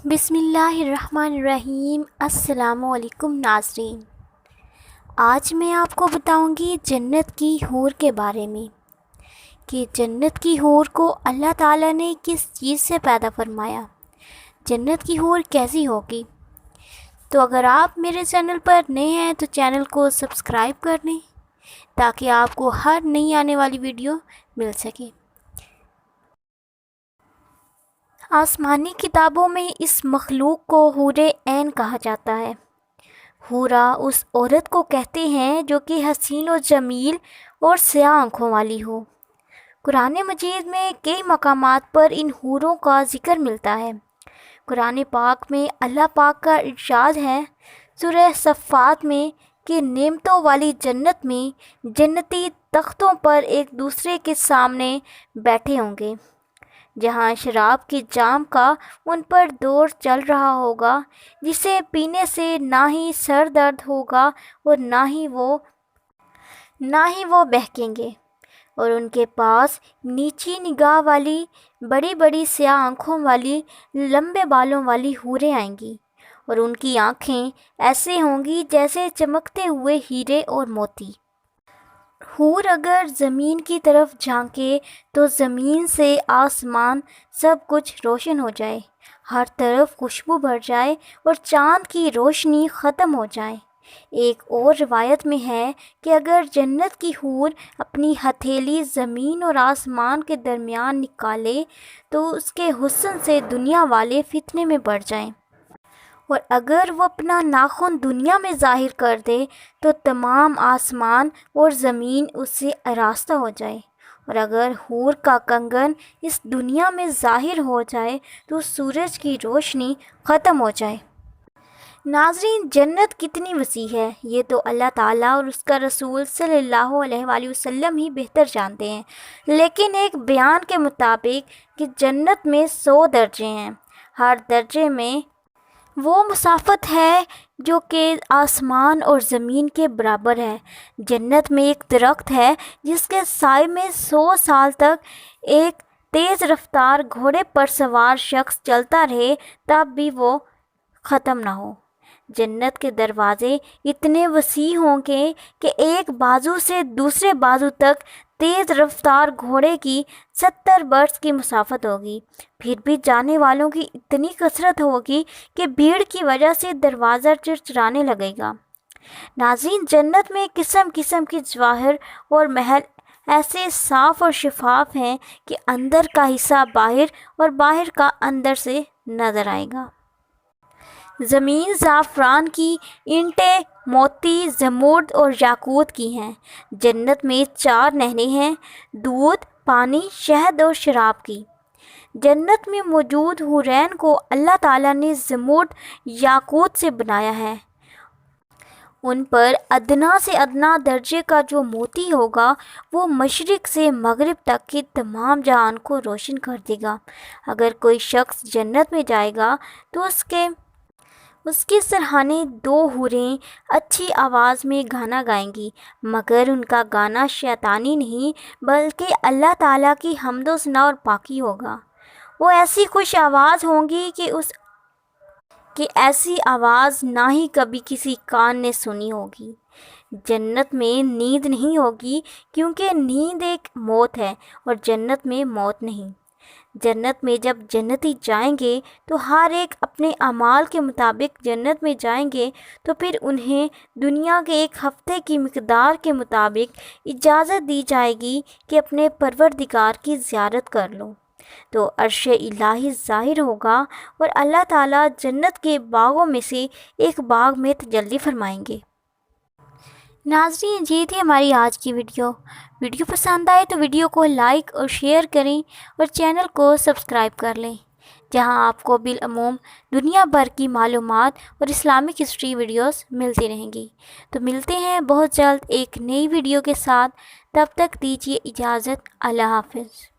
بسم اللہ الرحمن الرحیم۔ السلام علیکم ناظرین، آج میں آپ کو بتاؤں گی جنت کی حور کے بارے میں کہ جنت کی حور کو اللہ تعالیٰ نے کس چیز سے پیدا فرمایا، جنت کی حور کیسی ہوگی۔ تو اگر آپ میرے چینل پر نئے ہیں تو چینل کو سبسکرائب کر لیں تاکہ آپ کو ہر نئی آنے والی ویڈیو مل سکے۔ آسمانی کتابوں میں اس مخلوق کو حور عین کہا جاتا ہے۔ حورا اس عورت کو کہتے ہیں جو کہ حسین و جمیل اور سیاہ آنکھوں والی ہو۔ قرآن مجید میں کئی مقامات پر ان حوروں کا ذکر ملتا ہے۔ قرآن پاک میں اللہ پاک کا ارشاد ہے سورہ صفات میں کہ نعمتوں والی جنت میں جنتی تختوں پر ایک دوسرے کے سامنے بیٹھے ہوں گے، جہاں شراب کے جام کا ان پر دور چل رہا ہوگا، جسے پینے سے نہ ہی سر درد ہوگا اور نہ ہی وہ بہکیں گے، اور ان کے پاس نیچی نگاہ والی بڑی بڑی سیاہ آنکھوں والی لمبے بالوں والی حوریں آئیں گی، اور ان کی آنکھیں ایسے ہوں گی جیسے چمکتے ہوئے ہیرے اور موتی۔ حور اگر زمین کی طرف جھانکے تو زمین سے آسمان سب کچھ روشن ہو جائے، ہر طرف خوشبو بھر جائے اور چاند کی روشنی ختم ہو جائے۔ ایک اور روایت میں ہے کہ اگر جنت کی حور اپنی ہتھیلی زمین اور آسمان کے درمیان نکالے تو اس کے حسن سے دنیا والے فتنے میں پڑ جائیں، اور اگر وہ اپنا ناخن دنیا میں ظاہر کر دے تو تمام آسمان اور زمین اس سے آراستہ ہو جائے، اور اگر حور کا کنگن اس دنیا میں ظاہر ہو جائے تو سورج کی روشنی ختم ہو جائے۔ ناظرین، جنت کتنی وسیع ہے یہ تو اللہ تعالیٰ اور اس کا رسول صلی اللہ علیہ وآلہ وسلم ہی بہتر جانتے ہیں، لیکن ایک بیان کے مطابق کہ جنت میں 100 درجے ہیں، ہر درجے میں وہ مسافت ہے جو کہ آسمان اور زمین کے برابر ہے۔ جنت میں ایک درخت ہے جس کے سائے میں 100 سال تک ایک تیز رفتار گھوڑے پر سوار شخص چلتا رہے تب بھی وہ ختم نہ ہو۔ جنت کے دروازے اتنے وسیع ہوں گے کہ ایک بازو سے دوسرے بازو تک تیز رفتار گھوڑے کی 70 برس کی مسافت ہوگی، پھر بھی جانے والوں کی اتنی کثرت ہوگی کہ بھیڑ کی وجہ سے دروازہ چرچرانے لگے گا۔ ناظرین، جنت میں قسم قسم کے جواہر اور محل ایسے صاف اور شفاف ہیں کہ اندر کا حصہ باہر اور باہر کا اندر سے نظر آئے گا۔ زمین زعفران کی، اینٹیں موتی، زمرد اور یاقوت کی ہیں۔ جنت میں 4 نہریں ہیں، دودھ، پانی، شہد اور شراب کی۔ جنت میں موجود حورین کو اللہ تعالیٰ نے زمرد یاقوت سے بنایا ہے۔ ان پر ادنا سے ادنا درجے کا جو موتی ہوگا وہ مشرق سے مغرب تک کے تمام جہان کو روشن کر دے گا۔ اگر کوئی شخص جنت میں جائے گا تو اس کے سرہانے 2 حوریں اچھی آواز میں گانا گائیں گی، مگر ان کا گانا شیطانی نہیں بلکہ اللہ تعالیٰ کی حمد و ثنا اور پاکی ہوگا۔ وہ ایسی خوش آواز ہوں گی کہ ایسی آواز نہ ہی کبھی کسی کان نے سنی ہوگی۔ جنت میں نیند نہیں ہوگی کیونکہ نیند ایک موت ہے اور جنت میں موت نہیں۔ جنت میں جب جنتی جائیں گے تو ہر ایک اپنے اعمال کے مطابق جنت میں جائیں گے، تو پھر انہیں دنیا کے 1 ہفتے کی مقدار کے مطابق اجازت دی جائے گی کہ اپنے پروردگار کی زیارت کر لو، تو عرش الہی ظاہر ہوگا اور اللہ تعالیٰ جنت کے باغوں میں سے ایک باغ میں تجلی فرمائیں گے۔ ناظرین، یہ تھی ہماری آج کی ویڈیو پسند آئے تو ویڈیو کو لائک اور شیئر کریں اور چینل کو سبسکرائب کر لیں، جہاں آپ کو بالعموم دنیا بھر کی معلومات اور اسلامک ہسٹری ویڈیوز ملتی رہیں گی۔ تو ملتے ہیں بہت جلد ایک نئی ویڈیو کے ساتھ، تب تک دیجیے اجازت۔ اللہ حافظ۔